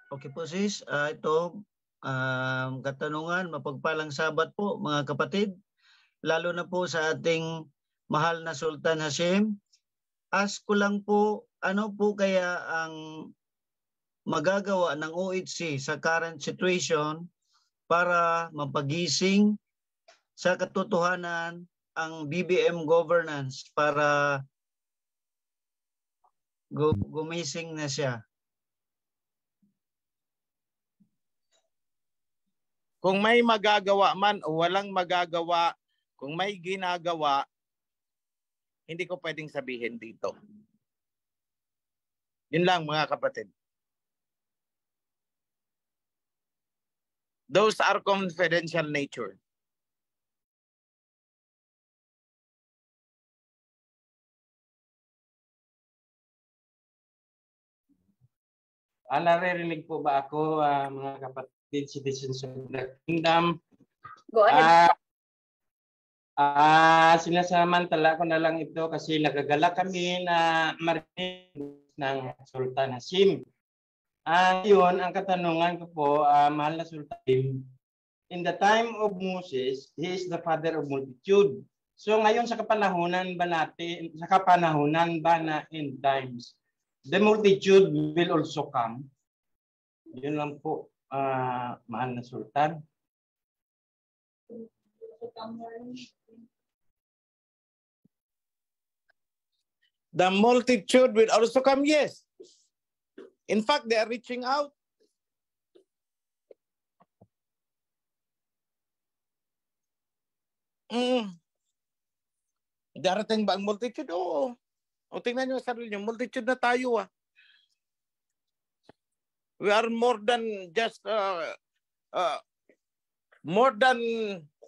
Okay po sis, ito katanungan, mapagpalang Sabat po mga kapatid, lalo na po sa ating mahal na Sultan Hashim. Ask ko lang po, ano po kaya ang magagawa ng OHC sa current situation para mapagising sa katotohanan ang BBM governance para gumising na siya? Kung may magagawa man o walang magagawa, kung may ginagawa, hindi ko pwedeng sabihin dito. Yun lang mga kapatid. Those are confidential nature. Naririnig po ba ako, mga kapatid, citizens of the kingdom? Go ahead. Sinasamantala ko na lang ito kasi nagagala kami na marinig ng Sultan Hashim. Yun, ang katanungan ko po, mahal na Sultan, in the time of Moses, he is the father of multitude. So ngayon sa kapanahunan ba natin, sa kapanahunan ba na end times, the multitude will also come? Yun lang po, mahal na Sultan. The multitude will also come, yes. In fact, they are reaching out. Darating ba ang multitude? Oo. O tingnan nyo sa sarili nyo, multitude na tayo. We are more than just, more than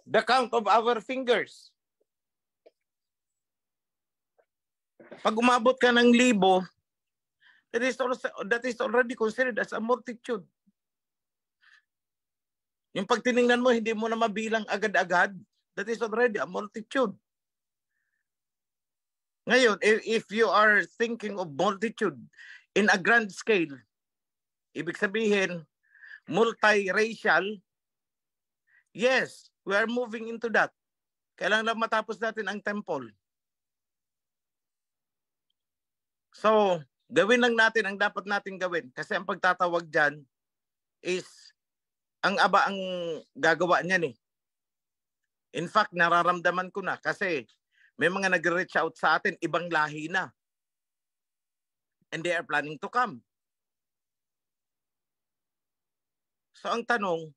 the count of our fingers. Pag umabot ka ng 1,000, that is already considered as a multitude. Yung pag tiningnan mo, hindi mo na mabilang agad-agad, that is already a multitude. Ngayon, if you are thinking of multitude in a grand scale, ibig sabihin, multiracial, yes, we are moving into that. Kailangan lang matapos natin ang temple. So, gawin lang natin ang dapat natin gawin. Kasi ang pagtatawag dyan is, ang aba ang gagawa niyan eh. In fact, nararamdaman ko na kasi may mga nag-reach out sa atin, ibang lahi na. And they are planning to come. So ang tanong,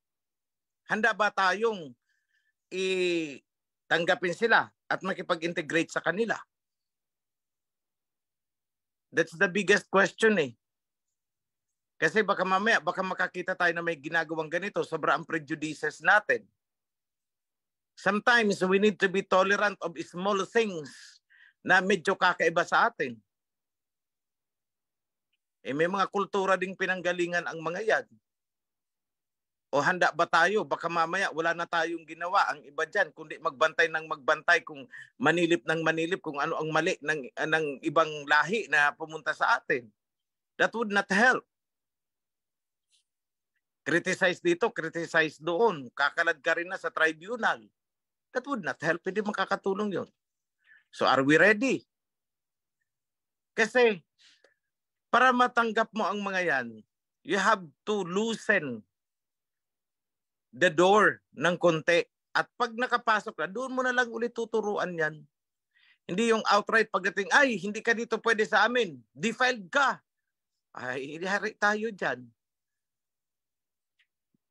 handa ba tayong tanggapin sila at makipag-integrate sa kanila? That's the biggest question eh. Kasi baka mamaya, baka makakita tayo na may ginagawang ganito, sobra ang prejudices natin. Sometimes we need to be tolerant of small things na medyo kakaiba sa atin. May mga kultura ding pinanggalingan ang mga yan. O handa ba tayo? Baka mamaya wala na tayong ginawa. Ang iba dyan, kundi magbantay ng magbantay kung manilip ng manilip kung ano ang mali ng ibang lahi na pumunta sa atin. That would not help. Criticize dito, criticize doon. Kakalad ka rin na sa tribunal. That would not help. Hindi makakatulong yun. So are we ready? Kasi para matanggap mo ang mga yan, you have to loosen the door ng konti. At pag nakapasok na, doon mo na lang ulit tuturuan yan. Hindi yung outright pagdating, ay, hindi ka dito pwede sa amin. Defiled ka. Ay, hari tayo dyan.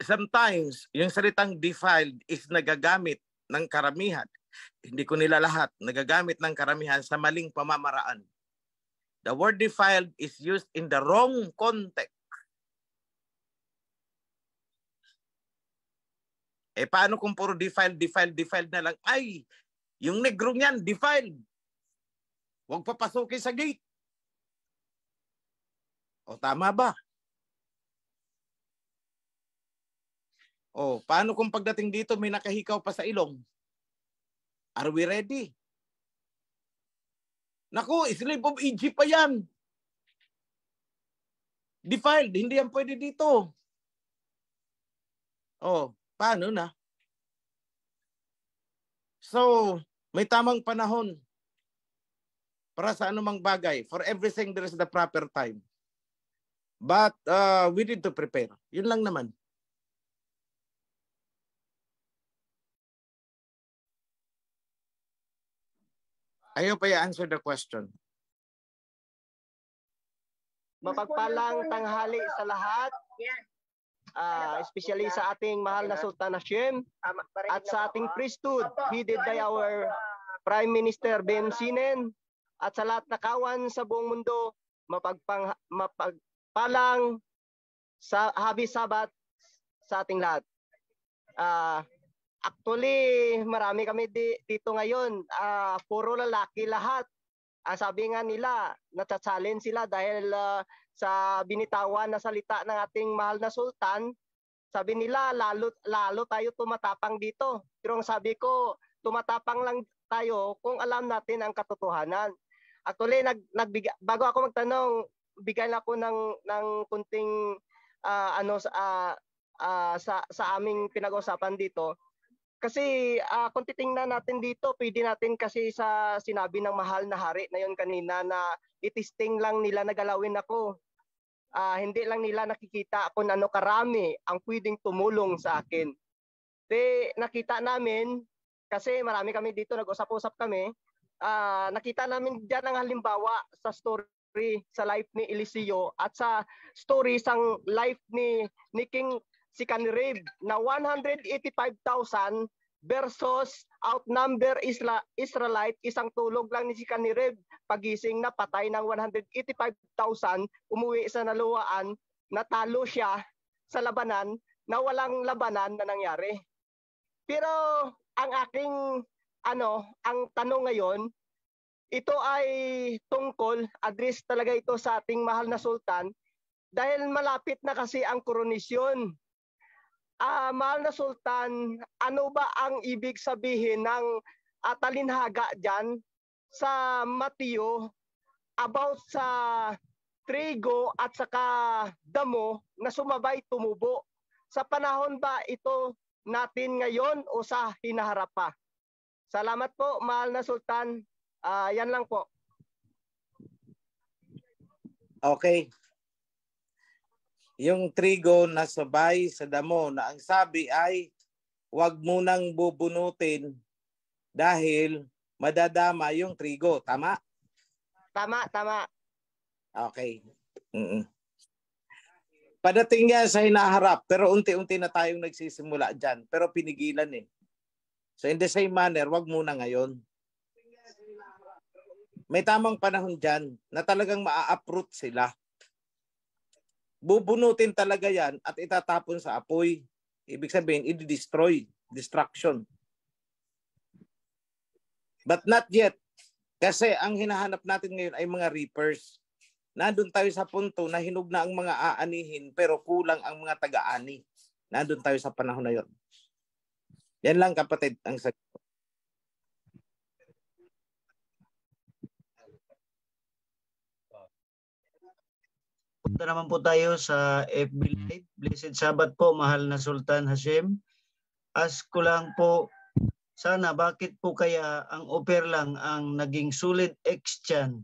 Sometimes, yung salitang defiled is nagagamit ng karamihan. Hindi ko nila lahat. Nagagamit ng karamihan sa maling pamamaraan. The word defiled is used in the wrong context. Paano kung puro defiled na lang? Ay, yung negrong yan, defiled. Huwag papasukin sa gate. O, tama ba? O, paano kung pagdating dito may nakahikaw pa sa ilong? Are we ready? Naku, slave of Egypt pa yan. Defiled, hindi yan pwede dito. Oh, paano na? So, may tamang panahon para sa anumang bagay. For everything, there is the proper time. But we need to prepare. Yun lang naman. I hope I answered the question. Mapagpalang tanghali sa lahat, especially sa ating mahal na Sultan Hashim at sa ating priesthood headed by our Prime Minister Ben Sinen, at sa lahat na kawan sa buong mundo, mapagpalang sa Happy Sabbath sa ating lahat. Actually, marami kami dito ngayon, puro lalaki lahat. Sabi nga nila, natsatsalin sila dahil sa binitawan na salita ng ating mahal na Sultan. Sabi nila, lalo tayo tumatapang dito. Pero ang sabi ko, tumatapang lang tayo kung alam natin ang katotohanan. Actually, bago ako magtanong, bigyan ako ng kunting sa aming pinag-usapan dito. Kasi kung titingnan natin dito, pwede natin kasi sa sinabi ng mahal na hari na yon kanina na itisting lang nila na galawin ako. Hindi lang nila nakikita kung ano karami ang pwedeng tumulong sa akin. Nakita namin, kasi marami kami dito, nag-usap-usap kami, nakita namin dyan ang halimbawa sa story, sa life ni Eliseo at sa story sang life ni King Sennacherib na 185,000 versus outnumber Israelite, isang tulog lang ni Sennacherib, pagising na patay ng 185,000, umuwi sa naluwaan, natalo siya sa labanan na walang labanan na nangyari. Pero ang aking ang tanong ngayon, ito ay tungkol, address talaga ito sa ating mahal na Sultan dahil malapit na kasi ang koronisyon. Mahal na Sultan, ano ba ang ibig sabihin ng talinhaga dyan sa Mateo about sa trigo at saka damo na sumabay tumubo? Sa panahon ba ito natin ngayon o sa hinaharap pa? Salamat po, mahal na Sultan. Yan lang po. Okay. Yung trigo na sabay sa damo na ang sabi ay huwag munang bubunutin dahil madadama yung trigo. Tama? Tama. Okay. Padating yan sa hinaharap pero unti-unti na tayong nagsisimula dyan pero pinigilan eh. So in the same manner, huwag muna ngayon. May tamang panahon dyan na talagang maa-uproot sila. Bubunutin talaga yan at itatapon sa apoy. Ibig sabihin, i-destroy, destruction. But not yet. Kasi ang hinahanap natin ngayon ay mga reapers. Nandun tayo sa punto na hinog na ang mga aanihin pero kulang ang mga taga-ani. Nandun tayo sa panahon na yon. Yan lang kapatid ang sagot. Punta naman po tayo sa FB Live. Blessed Sabbath po, mahal na Sultan Hashim. Ask ko lang po, sana bakit po kaya ang offer lang ang naging solid exchange?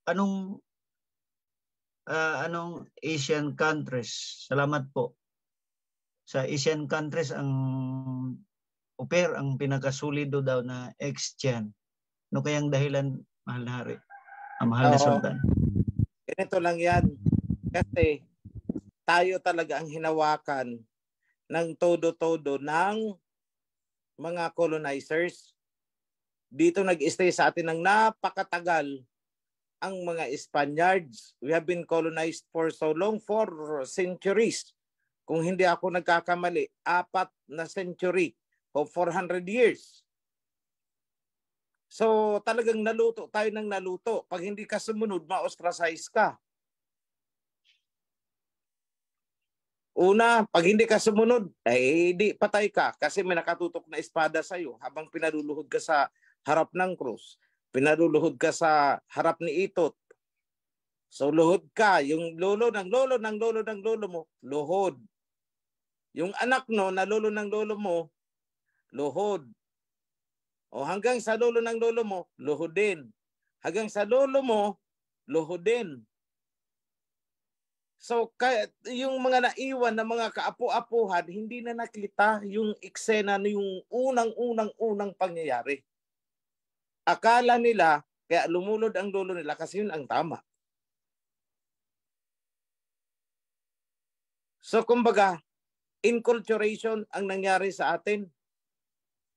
Anong Asian countries? Salamat po. Sa Asian countries ang offer ang pinakasulido daw na exchange. Ano kayang dahilan, mahal na hari? Mahal na Sultan. Ganito lang yan. Kasi tayo talaga ang hinawakan ng todo-todo ng mga colonizers. Dito nag-stay sa atin ng napakatagal ang mga Spaniards. We have been colonized for so long, for centuries. Kung hindi ako nagkakamali, 4 na century o 400 years. So talagang naluto tayo ng naluto. Pag hindi ka sumunod, ma-ostracize ka. Una, pag hindi ka sumunod, di patay ka kasi may nakatutok na espada sa'yo habang pinaluluhod ka sa harap ng krus. Pinaluluhod ka sa harap ni Itot. So luhod ka, yung lolo ng lolo ng lolo ng lolo mo, luhod. Yung anak no na lolo ng lolo mo, luhod. O hanggang sa lolo ng lolo mo, luhod din. Hanggang sa lolo mo, luhod din. So yung mga naiwan na mga kaapu-apuhan, hindi na nakita yung eksena na yung unang pangyayari. Akala nila, kaya lumulod ang lolo nila kasi yun ang tama. So kumbaga, inculturation ang nangyari sa atin.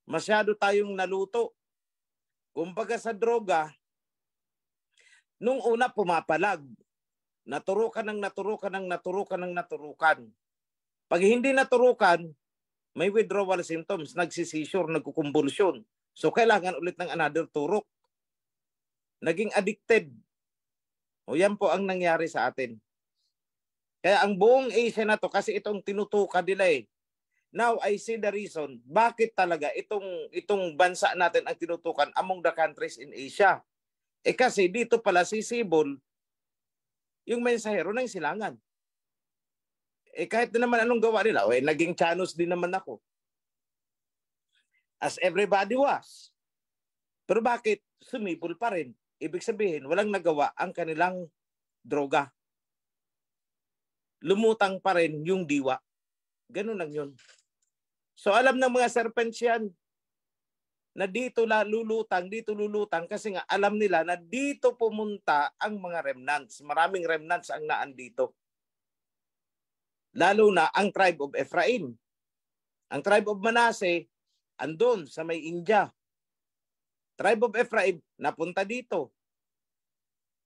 Masyado tayong naluto. Kumbaga sa droga, nung una pumapalag. Naturukan. Pag hindi naturukan, may withdrawal symptoms, nagsisisure, nagkukumbulsyon. So kailangan ulit ng another turok. Naging addicted. O yan po ang nangyari sa atin. Kaya ang buong Asia na to, kasi itong tinutukan nila eh. Now, I see the reason bakit talaga itong bansa natin ang tinutukan among the countries in Asia. Eh kasi dito pala si Sibol, yung mensahero ng silangan. Eh kahit na naman anong gawa nila, naging Chanos din naman ako. As everybody was. Pero bakit sumibol pa rin? Ibig sabihin, walang nagawa ang kanilang droga. Lumutang pa rin yung diwa. Ganun lang yun. So alam ng mga serpents yan na dito lulutang kasi nga alam nila na dito pumunta ang mga remnants. Maraming remnants ang naandito. Lalo na ang tribe of Ephraim. Ang tribe of Manasseh, andun sa may India. Tribe of Ephraim, napunta dito.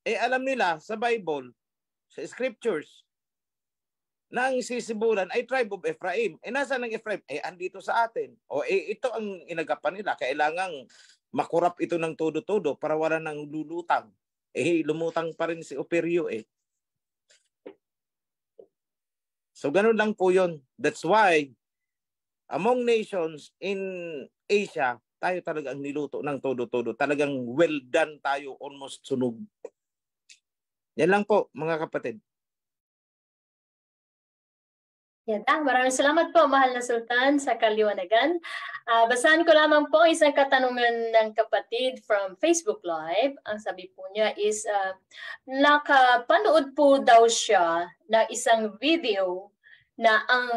Eh alam nila sa Bible, sa scriptures, na ang sisibulan ay tribe of Ephraim. Eh nasaan ang Ephraim? Eh andito sa atin. O ito ang inagapan nila. Kailangang makurap ito ng todo-todo para wala nang lulutang. Eh lumutang pa rin si Operio eh. So ganun lang po yun. That's why among nations in Asia, tayo talaga ang niluto ng todo-todo. Talagang well done tayo, almost sunog. Yan lang po mga kapatid. Yan. Maraming salamat po, Mahal na Sultan, sa kaliwanagan. Basahan ko lamang po isang katanungan ng kapatid from Facebook Live. Ang sabi po niya is, nakapanood po daw siya ng isang video na ang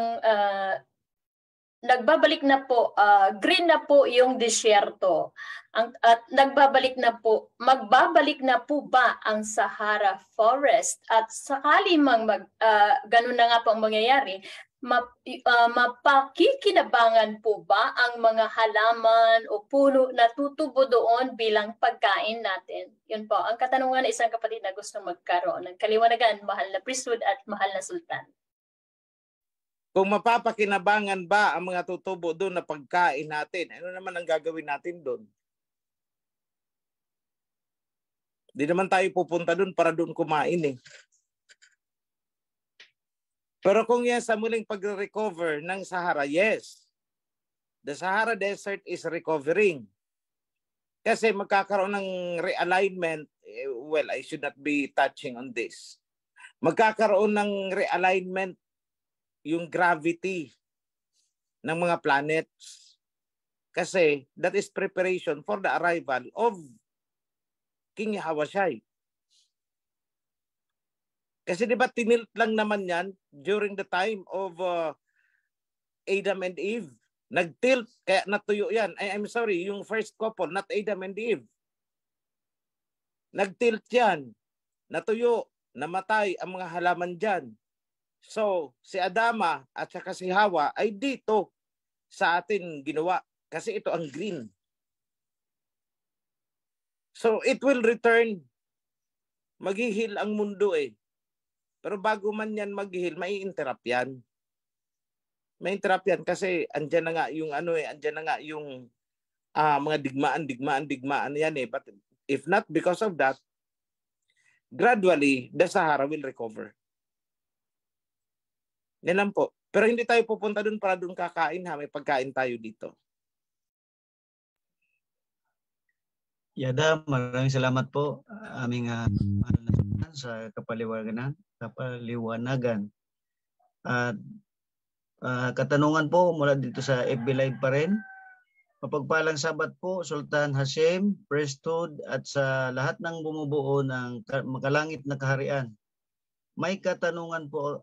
nagbabalik na po, green na po yung disyerto. At magbabalik na po ba ang Sahara Forest? At sakali mang ganun na nga po ang mangyayari, mapakikinabangan po ba ang mga halaman o puno na tutubo doon bilang pagkain natin? Yun po, ang katanungan ng isang kapatid na gusto magkaroon ng kaliwanagan, Mahal na Priesthood at Mahal na Sultan. Kung mapapakinabangan ba ang mga tutubo doon na pagkain natin, ano naman ang gagawin natin doon? Di naman tayo pupunta doon para doon kumain eh. Pero kung yan sa muling pag-recover ng Sahara, yes. The Sahara Desert is recovering. Kasi magkakaroon ng realignment, well, I should not be touching on this. Magkakaroon ng realignment yung gravity ng mga planets. Kasi that is preparation for the arrival of King Yahawashi. Kasi di ba tinilt lang naman yan during the time of Adam and Eve. Nagtilt, kaya natuyo yan. I'm sorry, yung first couple, not Adam and Eve. Nagtilt yan. Natuyo, namatay ang mga halaman dyan. So, si Adama at saka si Hawa ay dito sa atin ginawa. Kasi ito ang green. So, it will return. Maghihil ang mundo eh. Pero bago man yan maghihil, may interrupt yan. May interrupt yan kasi andyan na nga yung andyan na nga yung mga digmaan yan eh. But if not because of that, gradually, the Sahara will recover. Yan lang po. Pero hindi tayo pupunta doon para doon kakain ha. May pagkain tayo dito. Yada, maraming salamat po aming mahal na sultan sa kapaliwanagan. At katanungan po mula dito sa FB Live pa rin. Mapagpalang Sabat po, Sultan Hashim, priesthood at sa lahat ng bumubuo ng makalangit na kaharian. May katanungan po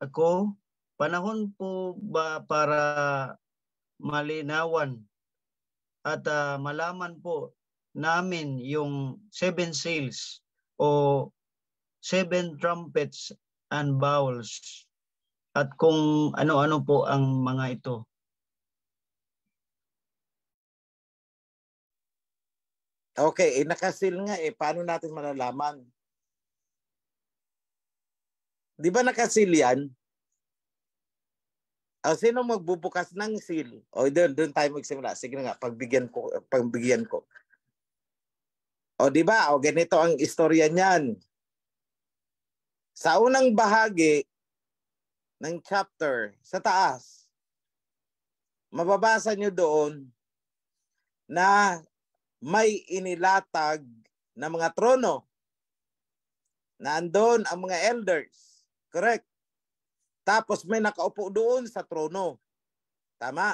ako, panahon po ba para malinawan at malaman po namin yung 7 seals o 7 trumpets and bowls at kung ano-ano po ang mga ito? Okay, nakasil nga paano natin malalaman? Di ba nakasil yan? Sino magbubukas ng seal? O doon tayo magsimula. Sige nga, pagbigyan ko. O di ba? O ganito ang istorya niyan. Sa unang bahagi ng chapter sa taas, mababasa niyo doon na may inilatag na mga trono. Nandoon ang mga elders. Correct? Tapos may nakaupo doon sa trono. Tama?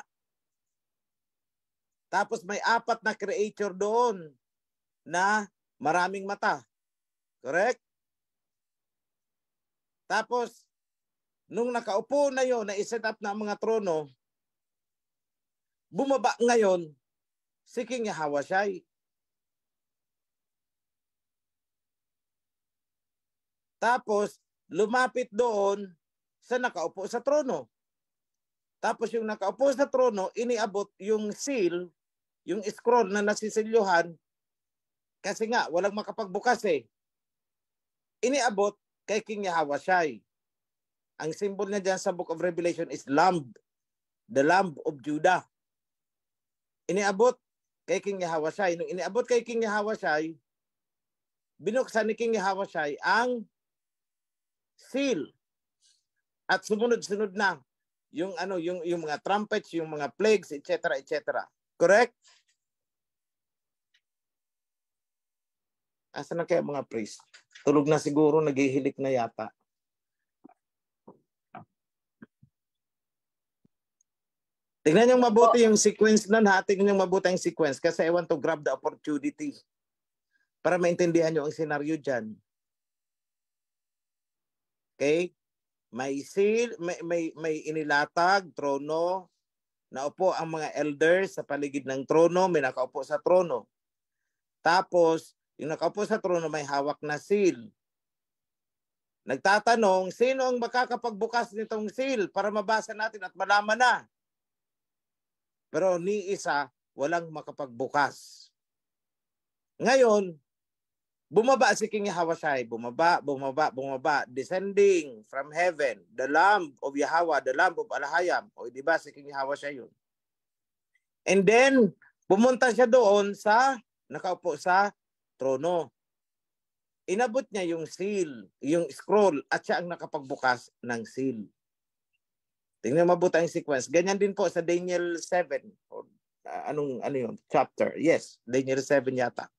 Tapos may 4 na creature doon na maraming mata. Correct? Tapos, nung nakaupo na yon na iset up na ang mga trono, bumaba ngayon si King Yahawashi. Tapos, lumapit doon sa nakaupo sa trono. Tapos yung nakaupo sa trono, iniabot yung seal, yung scroll na nasisilyuhan, kasi nga, walang makapagbukas Iniabot kay King Yahawashi. Ang symbol niya dyan sa Book of Revelation is Lamb, the Lamb of Judah. Iniabot kay King Yahawashi. Nung iniabot kay King Yahawashi, binuksan ni King Yahawashi ang seal. At sumunod-sunod na yung mga trumpets, yung mga plagues, etc., etc. Correct? Asa na kaya mga priest? Tulog na siguro, naghihilik na yata. Tingnan niyong mabuti yung sequence nun ha. Tingnan niyong mabuti yung sequence kasi I want to grab the opportunity para maintindihan niyo ang senaryo dyan. Okay? May seal, may inilatag, trono, naupo ang mga elders sa paligid ng trono, may nakaupo sa trono. Tapos, yung nakaupo sa trono may hawak na seal. Nagtatanong, sino ang makakapagbukas nitong seal para mabasa natin at malaman na? Pero ni isa, walang makapagbukas. Ngayon, bumaba si King Yahawashi. Bumaba, descending from heaven. The Lamb of Yahweh, the Lamb of Alahayam. O diba si King Yahawashi yun? And then, pumunta siya doon sa, nakaupo sa trono. Inabot niya yung seal, yung scroll, at siya ang nakapagbukas ng seal. Tingnan mabuti ang sequence. Ganyan din po sa Daniel 7. Or, ano yun? Chapter. Yes, Daniel 7 yata.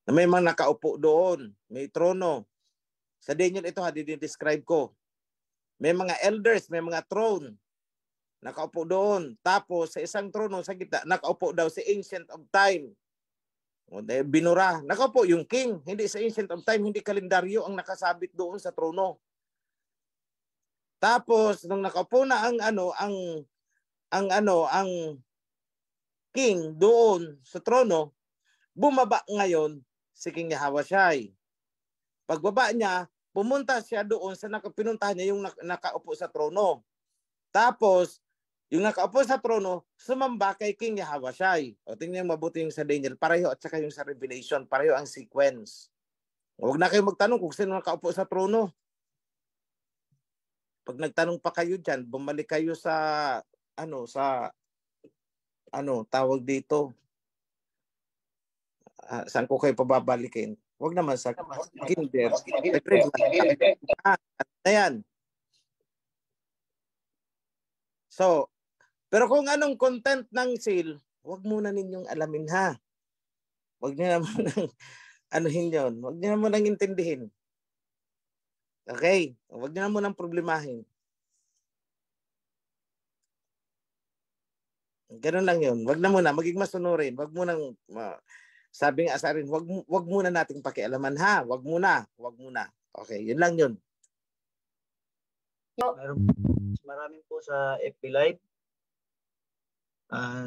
Na may mga nakaupo doon. May trono. Sa Daniel ito, dinidescribe ko. May mga elders, may mga throne. Nakaupo doon. Tapos sa isang trono sa gitna, nakaupo daw si Ancient of Time. Binura. Nakaupo yung king. Hindi sa Ancient of Time, hindi kalendaryo ang nakasabit doon sa trono. Tapos nung nakaupo na ang king doon sa trono, bumaba ngayon si King Yahawashi. Pagbaba niya, pumunta siya doon sa pinuntahan niya yung nakaupo sa trono. Tapos yung nakaupo sa trono, sumamba kay King Yahawashi. O tingnan mabuti yung sa Daniel, pareho at saka yung sa Revelation, pareho ang sequence. Huwag na kayo magtanong kung sino nakaupo sa trono. Pag nagtanong pa kayo diyan, bumalik kayo sa tawag dito. Saan ko kayo pababalikin? Huwag naman sa kinder. Ayan. So, pero kung anong content ng seal, huwag muna ninyong alamin ha. Huwag niyo naman anuhin yun. Huwag niyo naman nang intindihin. Okay? Huwag niyo naman nang problemahin. Ganun lang yun. Huwag na muna. Maging masunurin. Huwag mo nang sabi nga sa rin, wag muna nating pakialaman ha. Wag muna. Okay, yun lang yun. Maraming po sa FB Live.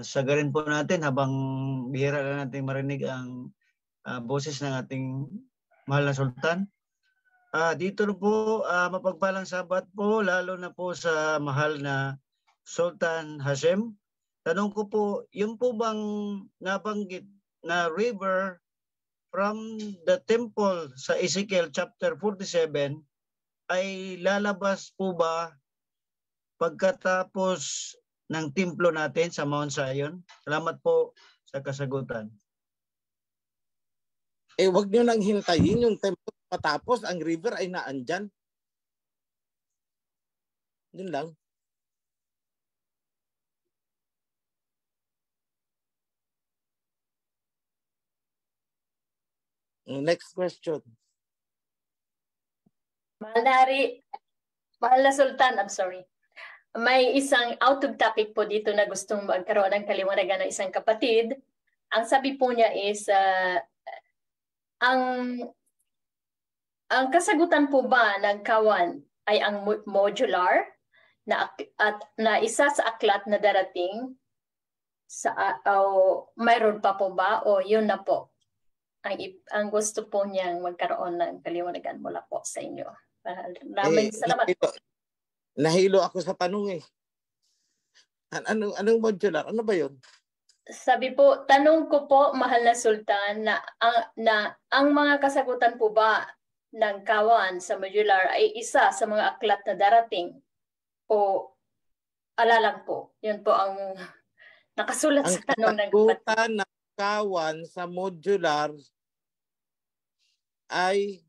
Sagarin po natin habang bihira na natin marinig ang boses ng ating mahal na Sultan. Dito po, mapagpalang Sabat po, lalo na po sa mahal na Sultan Hashim. Tanong ko po, yung po bang nabanggit na river from the temple sa Ezekiel chapter 47 ay lalabas po ba pagkatapos ng templo natin sa Mount Zion? Salamat po sa kasagutan. Wag nyo nang hintayin yung templo matapos, ang river ay naandyan. Yun lang. Next question. Mahal na Sultan, I'm sorry. May isang out of topic po dito na gustong magkaroon ng kaliwanagan ng isang kapatid. Ang sabi po niya is, ang kasagutan po ba ng kawan ay ang modular na isa sa aklat na darating mayroon pa po ba o yun na po? Ang gusto po niyang magkaroon ng kaliwanagan mula po sa inyo. Maraming salamat po. Nahilo ako sa tanong eh. Anong modular? Ano ba yun? Sabi po, tanong ko po, mahal na Sultan, na ang mga kasagutan po ba ng kawan sa modular ay isa sa mga aklat na darating o alalang po? Yun po ang nakasulat sa tanong ng kapatid. Ang kasagutan ng kawan sa modular ay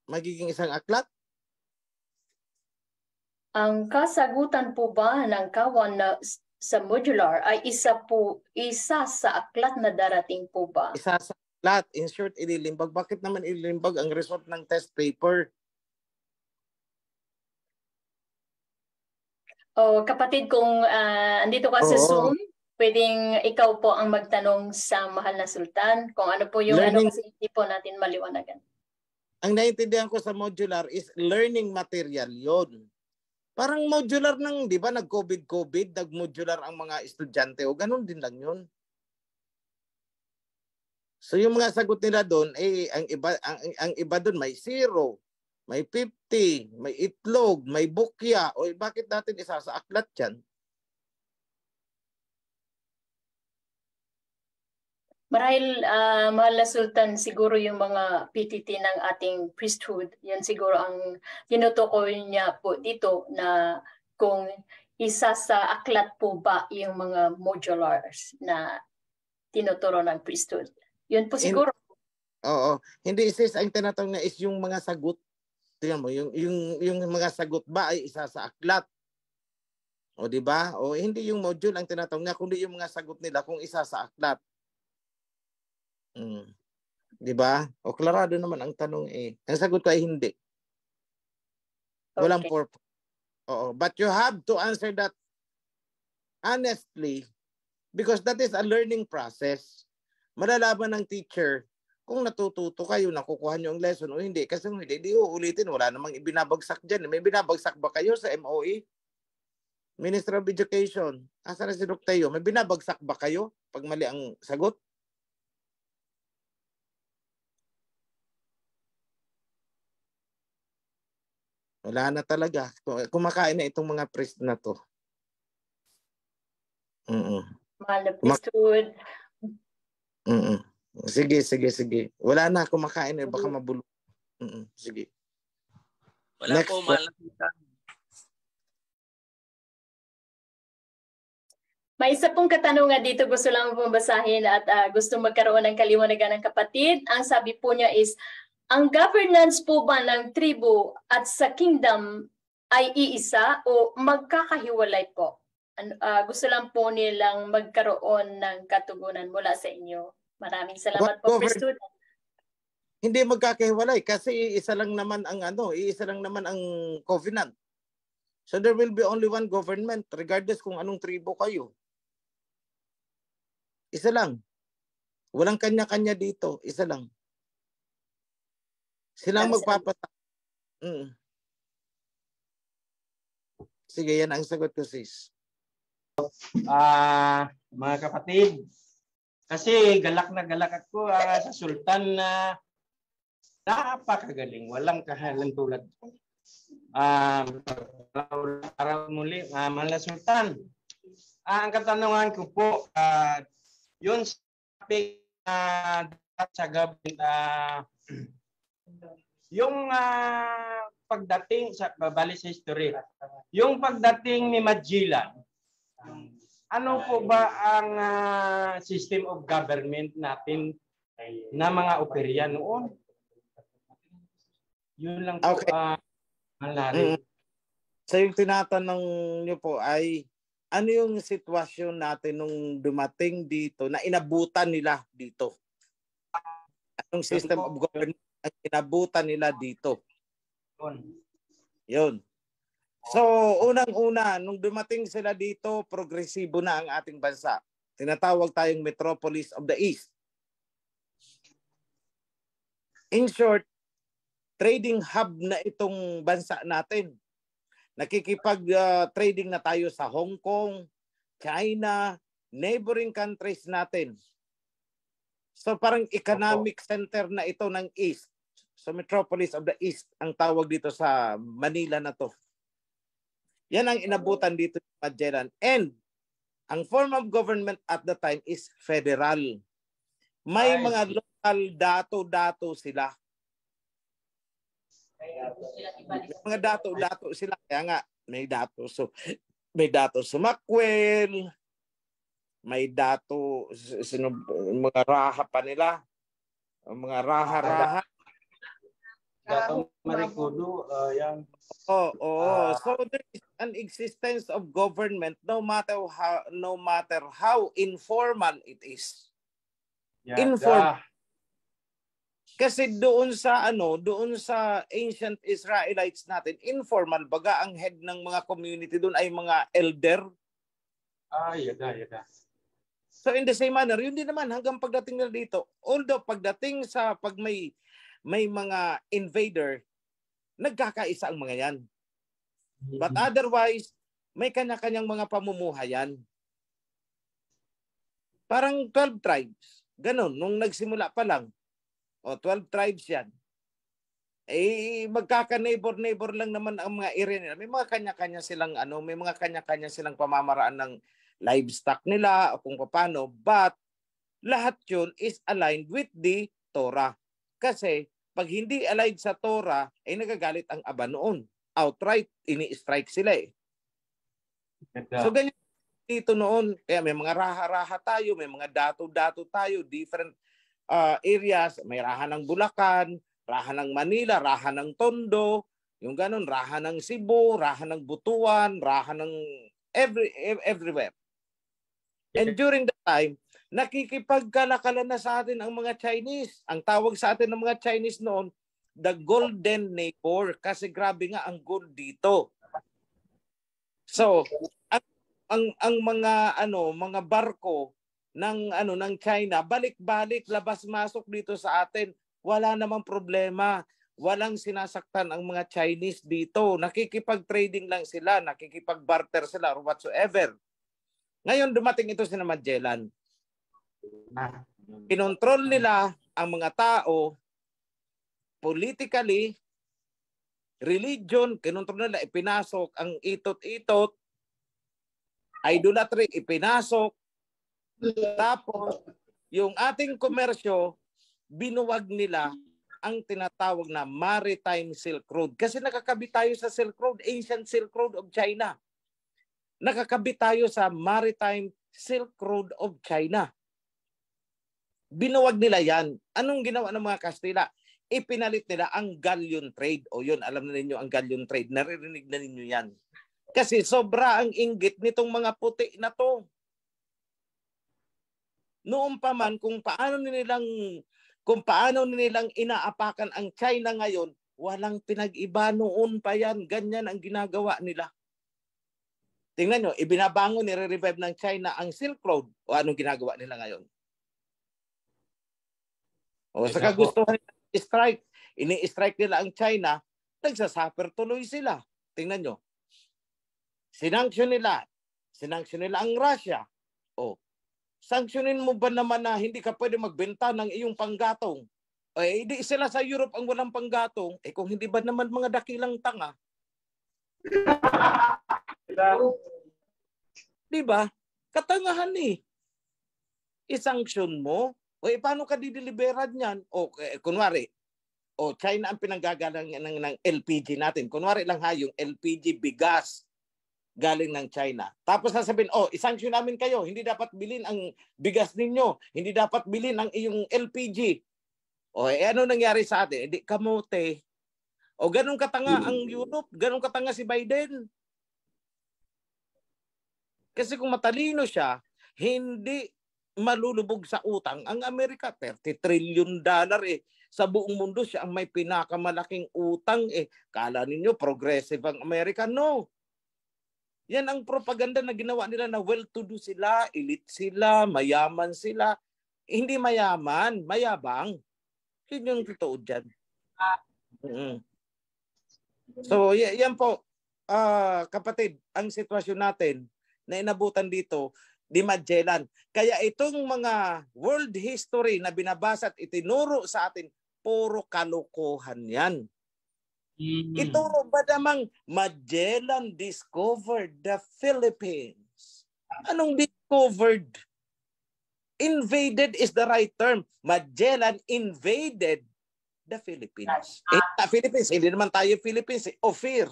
magiging isang aklat? Ang kasagutan po ba ng kawan sa modular ay isa sa aklat na darating po ba? Isa sa aklat. In short, ililimbag. Bakit naman ililimbag ang result ng test paper? Kapatid, kung andito ka sa Zoom, pwedeng ikaw po ang magtanong sa mahal na Sultan kung ano po yung kasi hindi po natin maliwanagan. Ang naiintindihan ko sa modular is learning material yon. Parang modular ng, di ba, nag-COVID, nag-modular ang mga estudyante o ganun din lang yun. So yung mga sagot nila doon, ang iba doon may 0, may 50, may itlog, may bukya. O bakit natin isa sa aklat yan? Marahil, mahal na Sultan, siguro yung mga PTT ng ating priesthood, yan siguro ang tinutukoy niya po dito na kung isa sa aklat po ba yung mga modulars na tinuturo ng priesthood. Yun po siguro. Oo. Hindi, sis, ang tinatanong na is yung mga sagot. Tingnan mo, yung mga sagot ba ay isa sa aklat? O di ba? O hindi yung module ang tinatanong niya, kundi yung mga sagot nila kung isa sa aklat. Di ba? O klarado naman ang tanong eh. Ang sagot ko ay hindi. Walang purpose. Oo. But you have to answer that honestly because that is a learning process. Malalaman ng teacher kung natututo kayo, nakukuha nyo ang lesson o hindi. Kasi kung hindi, di uulitin. Wala namang ibinabagsak dyan. May binabagsak ba kayo sa MOE? Minister of Education. Asa na si Dr. Tayo? May binabagsak ba kayo pag mali ang sagot? Wala na talaga. Kumakain na itong mga priest na to. Mahal na priesthood. Sige. Wala na, kumakain na. Baka mabulok. Sige. Wala Next po, mahal na Sultan. May isa pong katanungan dito, gusto lang pong basahin at gusto magkaroon ng kaliwanagan ng kapatid. Ang sabi po niya is, ang governance po ba ng tribu at sa kingdom ay iisa o magkakahiwalay po? Gusto lang po nilang magkaroon ng katugunan mula sa inyo, Maraming salamat po, President. Hindi magkakahiwalay kasi isa lang naman ang covenant. So there will be only one government regardless kung anong tribo kayo. Isa lang. Walang kanya-kanya dito. Isa lang. Sila ang magpapatay. Sige, yan ang sagot ko, sis. Mga kapatid, kasi galak na galak ako sa Sultan na napakagaling. Walang kahalan tulad. Araw muli, mahal na Sultan. Ang katanungan ko po, yun sa government, yung pagdating sa babali sa history, yung pagdating ni Magellan, ano po ba ang system of government natin na mga operya noon? Yun lang po. Okay. So yung tinatanong niyo po ay ano yung sitwasyon natin nung dumating dito na inabutan nila dito? Anong system of government ang inabutan nila dito? Yun. So, unang-una, nung dumating sila dito, progresibo na ang ating bansa. Tinatawag tayong Metropolis of the East. In short, trading hub na itong bansa natin. Nakikipag-trading na tayo sa Hong Kong, China, neighboring countries natin. So parang economic center na ito ng East. So Metropolis of the East ang tawag dito sa Manila na to. Yan ang inabutan dito ni Magellan. And ang form of government at the time is federal. May mga local dato-dato sila. Mga dato-dato sila. Kaya nga, may dato. So, may dato Sumakwel, may dato, mga raha pa nila. Mga raha-raha. Dato Marikudu, yan. So there is an existence of government no matter how informal it is. Informal. Kasi doon sa ancient Israelites natin, informal baga ang head ng mga community doon ay mga elder. Yada. So in the same manner, yun din naman hanggang pagdating nila dito. Although pagdating sa pag may mga invader, nagkakaisa ang mga yan. But otherwise, may kanya-kanyang mga pamumuhayan. Parang 12 tribes. Ganon, nung nagsimula pa lang. 12 tribes yan. Magkaka-neighbor lang naman ang mga area nila. May mga kanya-kanya silang may mga kanya-kanya silang pamamaraan ng livestock nila o kung paano. But lahat yun is aligned with the Torah. Kasi pag hindi aligned sa Torah, ay nagagalit ang Aba noon. Outright, ini-strike sila eh. So ganyan dito noon. Kaya may mga raha-raha tayo, may mga dato-dato tayo, different areas. May raha ng Bulacan, raha ng Manila, raha ng Tondo, yung ganun, raha ng Cebu, raha ng Butuan, raha ng everywhere. And during that time, nakikipagkalakalan na sa atin ang mga Chinese. Ang tawag sa atin ng mga Chinese noon, the golden neighbor. Kasi grabe nga ang gold dito. So, ang mga barko ng China, balik-balik, labas-masok dito sa atin. Wala namang problema. Walang sinasaktan ang mga Chinese dito. Nakikipag-trading lang sila, nakikipag-barter sila or whatsoever. Ngayon dumating ito si Magellan. Kinontrol nila ang mga tao politically, religion, kinontrol nila, ipinasok ang itot-itot, idolatry, ipinasok. Tapos, yung ating komersyo, binuwag nila ang tinatawag na Maritime Silk Road. Kasi nakakabit tayo sa Silk Road, ancient Silk Road of China. Nakakabit tayo sa Maritime Silk Road of China. Binuwag nila yan. Anong ginawa ng mga Kastila? Ipinalit nila ang galleon trade. O yun, alam na ninyo ang galleon trade. Naririnig na ninyo yan. Kasi sobra ang inggit nitong mga puti na to. Noon pa man kung paano nilang inaapakan ang China ngayon, walang pinag-iba noon pa yan. Ganyan ang ginagawa nila. Tingnan nyo, ibinabangon, nire-revive ng China ang Silk Road. O anong ginagawa nila ngayon? O sa kagustuhan strike, ini-strike nila ang China, nagsasuffer tuloy sila. Tingnan nyo. Sinanksyon nila ang Russia. O, sanksyonin mo ba naman na hindi ka pwede magbenta ng iyong panggatong? Eh, di sila sa Europe ang walang panggatong. Eh, kung hindi ba naman mga dakilang tanga? Di ba? Katangahan eh. I-sanction mo. O, paano ka dideliveran yan? O, kunwari, China ang pinanggagalang ng LPG natin. Kunwari lang yung LPG bigas galing ng China. Tapos sasabihin, isanksyon namin kayo. Hindi dapat bilhin ang bigas ninyo. Hindi dapat bilhin ang iyong LPG. Ano nangyari sa atin? Hindi kamote. Ganun katanga ang Europe. Ganun katanga si Biden. Kasi kung matalino siya, hindi malulubog sa utang. Ang Amerika, $30 trillion sa buong mundo siya ang may pinakamalaking utang. Kala ninyo progressive ang Amerika? No. Yan ang propaganda na ginawa nila na well-to-do sila, elite sila, mayaman sila. Hindi mayaman, mayabang. Yun yung totoo dyan. So, yan po, kapatid, ang sitwasyon natin na inabutan dito, di Magellan. Kaya itong mga world history na binabasa at itinuro sa atin, puro kalokohan yan. Ituro ba namang Magellan discovered the Philippines? Anong discovered? Invaded is the right term. Magellan invaded the Philippines. Philippines, hindi naman tayo Philippines. Ophir.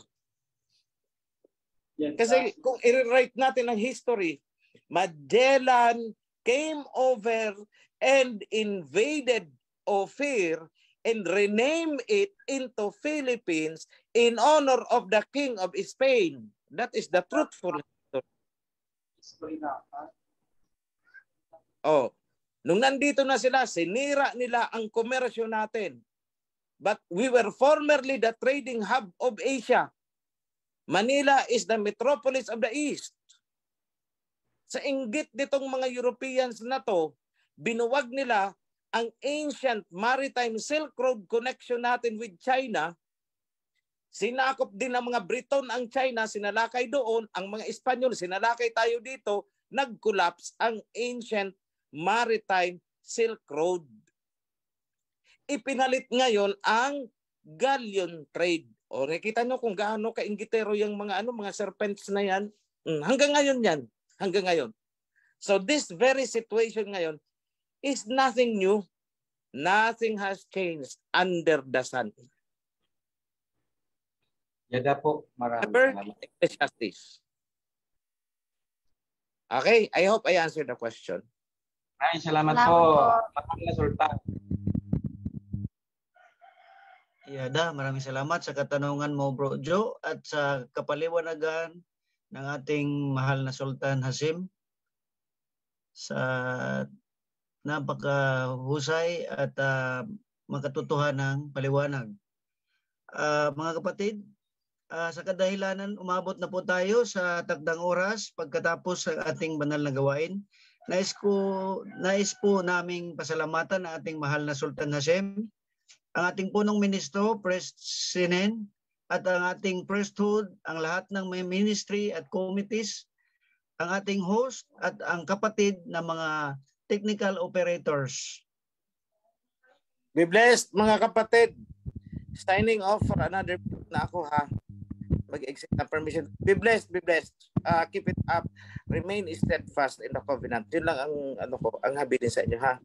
Kasi kung i-write natin ang history, Magellan came over and invaded Ophir and renamed it into Philippines in honor of the King of Spain. That is the truthful history. Nung nandito na sila, sinira nila ang komersyo natin. But we were formerly the trading hub of Asia. Manila is the metropolis of the East. Sa inggit nitong mga Europeans na to, binuwag nila ang ancient maritime Silk Road connection natin with China. Sinakop din ng mga Briton ang China, sinalakay doon. Ang mga Espanyol, sinalakay tayo dito. Nag-collapse ang ancient maritime Silk Road. Ipinalit ngayon ang galleon trade. Nakita nyo kung gaano kainggitero yung mga serpents na yan. Hanggang ngayon yan. Hanggang ngayon. So this very situation ngayon is nothing new. Nothing has changed under the sun. Yada po. Maraming justice. Okay, I hope I answered the question. Ay, salamat po. Maraming Sultan. Yada, maraming salamat sa katanungan mo, Bro Joe, at sa kapaliwanagan ng ating mahal na Sultan Hasim sa napakahusay at makatotohanang paliwanag. Mga kapatid, sa kadahilanan, umabot na po tayo sa takdang oras pagkatapos ng ating banal na gawain. Nais po naming pasalamatan ang ating mahal na Sultan Hasim, ang ating punong ministro, President, at ang ating priesthood, ang lahat ng may ministry at committees, ang ating host at ang kapatid na mga technical operators. Be blessed, mga kapatid. Signing off for another na ako ha. Mag-exit na permission. Be blessed, be blessed. Keep it up. Remain steadfast in the covenant. Yun lang ang ang habilin sa inyo ha.